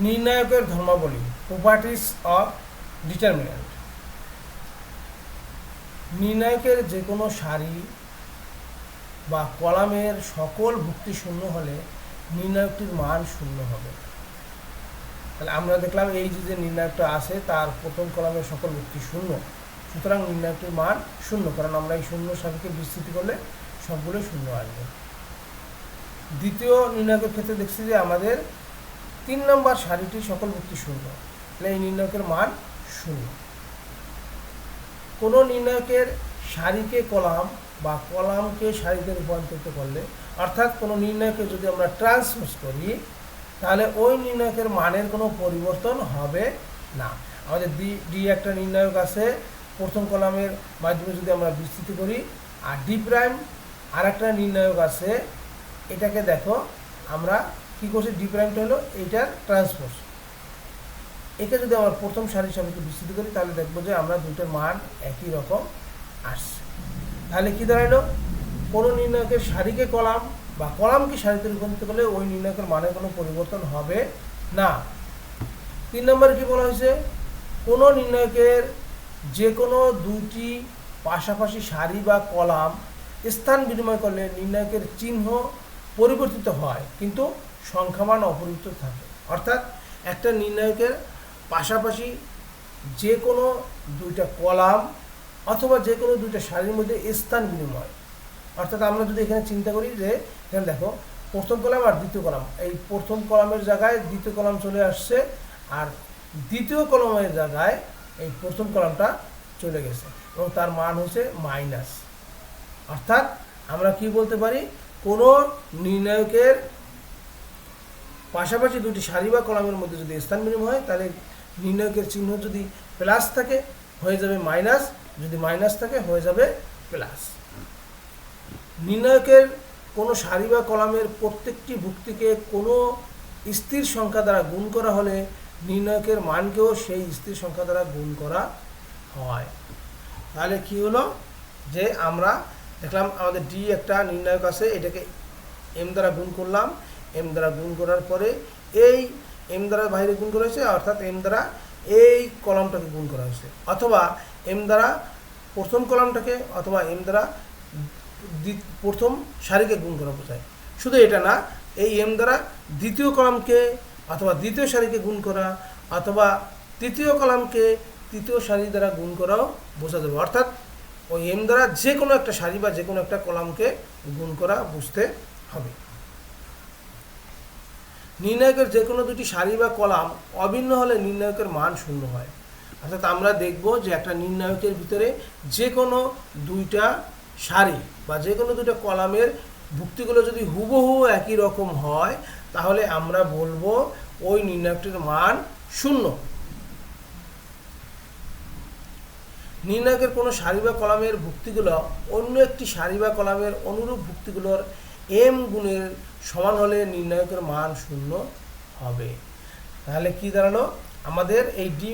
নির্ণায়কের ধর্মাবলী, properties of determinant. নির্ণায়কের যে কোনো সারি বা কলামের সকল ভুক্তি শূন্য হলে নির্ণায়কটির মান শূন্য হবে। তাহলে আমরা দেখলাম এই যে নির্ণায়কটা আছে তার প্রথম কলামের সকল ভুক্তি শূন্য, সুতরাং নির্ণায়কটির মান শূন্য, কারণ আমরা এই শূন্য সারিকে বিস্তৃত করলে সবগুলো শূন্য আসবে। দ্বিতীয় নির্ণায়কের ক্ষেত্রে দেখছি যে আমাদের 3 নম্বর সারিটি সকল ভুক্তি শূন্য, তাহলে এই নির্ণায়কের মান শূন্য। কোনো নির্ণায়কের সারিকে কলাম বা কলামকে সারিতে রূপান্তরিত করলে, অর্থাৎ কোনো নির্ণায়কে যদি আমরা ট্রান্সপোজ করি, তাহলে ওই নির্ণায়কের মানের কোনো পরিবর্তন হবে না। আমাদের ডি একটা নির্ণায়ক আছে, প্রথম কলামের মাধ্যমে যদি আমরা বিস্তৃত করি, আর ডি প্রাইম আর একটা নির্ণায়ক আছে, এটাকে দেখো আমরা কী করছি, ডি প্রাইমটা হলো এইটার ট্রান্সপোজ। একে যদি আমরা প্রথম সারির সাপেক্ষে বিস্তৃত করি, তাহলে দেখবো যে আমরা দুটোর মান একই রকম আসছে। তাহলে কী দাঁড়াইলো, কোনো নির্ণায়কের সারিকে কলাম বা কলামকে সারিতে রূপান্তরিত করলে ওই নির্ণায়কের মানের কোনো পরিবর্তন হবে না। 3 নম্বরে কী বলা হয়েছে, কোনো নির্ণায়কের যে কোনো দুটি পাশাপাশি সারি বা কলাম স্থান বিনিময় করলে নির্ণায়কের চিহ্ন পরিবর্তিত হয় কিন্তু সংখ্যামান অপরিবর্তিত থাকে। অর্থাৎ একটা নির্ণায়কের পাশাপাশি যে কোনো দুইটা কলাম অথবা যে কোনো দুইটা সারির মধ্যে স্থান বিনিময়, অর্থাৎ আমরা যদি এখানে চিন্তা করি যে এখানে দেখো প্রথম কলাম আর দ্বিতীয় কলাম, এই প্রথম কলামের জায়গায় দ্বিতীয় কলাম চলে আসছে, আর দ্বিতীয় কলামের জায়গায় এই প্রথম কলামটা চলে গেছে এবং তার মান হচ্ছে মাইনাস। অর্থাৎ আমরা কি বলতে পারি, কোনো নির্ণায়কের পাশাপাশি দুটি সারি বা কলামের মধ্যে যদি স্থান বিনিময় হয়, তাহলে নির্ণায়কের চিহ্ন যদি প্লাস থাকে হয়ে যাবে মাইনাস, যদি মাইনাস থাকে হয়ে যাবে প্লাস। নির্ণায়কের কোনো সারি বা কলামের প্রত্যেকটি ভুক্তিকে কোনো স্থির সংখ্যা দ্বারা গুণ করা হলে নির্ণায়কের মানকেও সেই স্থির সংখ্যা দ্বারা গুণ করা হয়। তাহলে কি হলো যে আমরা দেখলাম আমাদের ডি একটা নির্ণায়ক আছে, এটাকে এম দ্বারা গুণ করলাম, এম দ্বারা গুণ করার পরে এই এম দ্বারা বাইরে গুণ করা হয়েছে, অর্থাৎ এম দ্বারা এই কলামটাকে গুণ করা হয়েছে, অথবা এম দ্বারা প্রথম কলামটাকে অথবা এম দ্বারা প্রথম সারিকে গুণ করা বোঝায়। শুধু এটা না, এই এম দ্বারা দ্বিতীয় কলামকে অথবা দ্বিতীয় সারিকে গুণ করা অথবা তৃতীয় কলামকে তৃতীয় সারি দ্বারা গুণ করাও বোঝা যাবে। অর্থাৎ ওই এম দ্বারা যে কোনো একটা সারি বা যে কোনো একটা কলামকে গুণ করা বুঝতে হবে। নির্ণায়কের যে কোনো দুটি সারি বা কলাম অভিন্ন হলে নির্ণায়কের মান শূন্য হয়। অর্থাৎ আমরা দেখব যে একটা নির্ণায়কের ভিতরে যে কোনো দুইটা সারি বা যে কোনো দুইটা কলামের ভুক্তিগুলো যদি হুবহু একই রকম হয়, তাহলে আমরা বলবো ওই নির্ণায়কটির মান শূন্য। নির্ণায়কের কোনো সারি বা কলামের ভুক্তিগুলো অন্য একটি সারি বা কলামের অনুরূপ ভুক্তিগুলোর এম গুণের সমান হলে নির্ণায়কের মান শূন্য হবে। তাহলে কি দাঁড়ালো, আমাদের এই ডি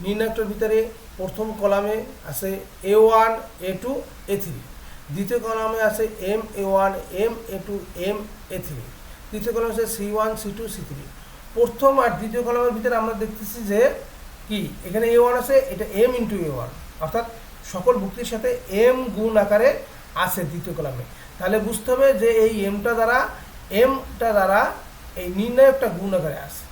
নির্ণায়কটার ভিতরে প্রথম কলামে আছে A1 A2 A3, দ্বিতীয় কলামে আছে M A1 M A2 M A3, তৃতীয় কলামে আছে C1 C2 C3। প্রথম আর দ্বিতীয় কলামের ভিতরে আমরা দেখতেছি যে কি এখানে A1 আছে, এটা m ইন্টু A1, অর্থাৎ সকল ভুক্তির সাথে m গুণ আকারে আছে দ্বিতীয় কলামে। তাহলে বুঝতে হবে যে এই এমটা দ্বারা এই নির্ণায়কটা গুণ আকারে আছে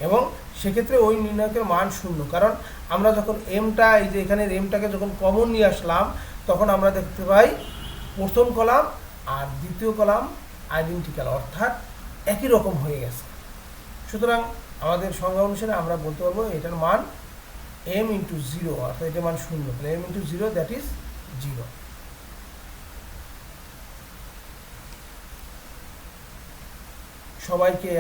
এবং সেক্ষেত্রে ওই নির্ণায়কের মান শূন্য, কারণ আমরা যখন এমটা এই যে এখানে এমটাকে যখন কমন নিয়ে আসলাম, তখন আমরা দেখতে পাই প্রথম কলাম আর দ্বিতীয় কলাম আইডেন্টিক্যাল, অর্থাৎ একই রকম হয়ে গেছে। সুতরাং আমাদের সংজ্ঞা অনুসারে আমরা বলতে পারবো এটার মান m ইন্টু 0, অর্থাৎ এটার মান শূন্য, তাহলে m ইন্টু 0 দ্যাট ইজ 0। সবাইকে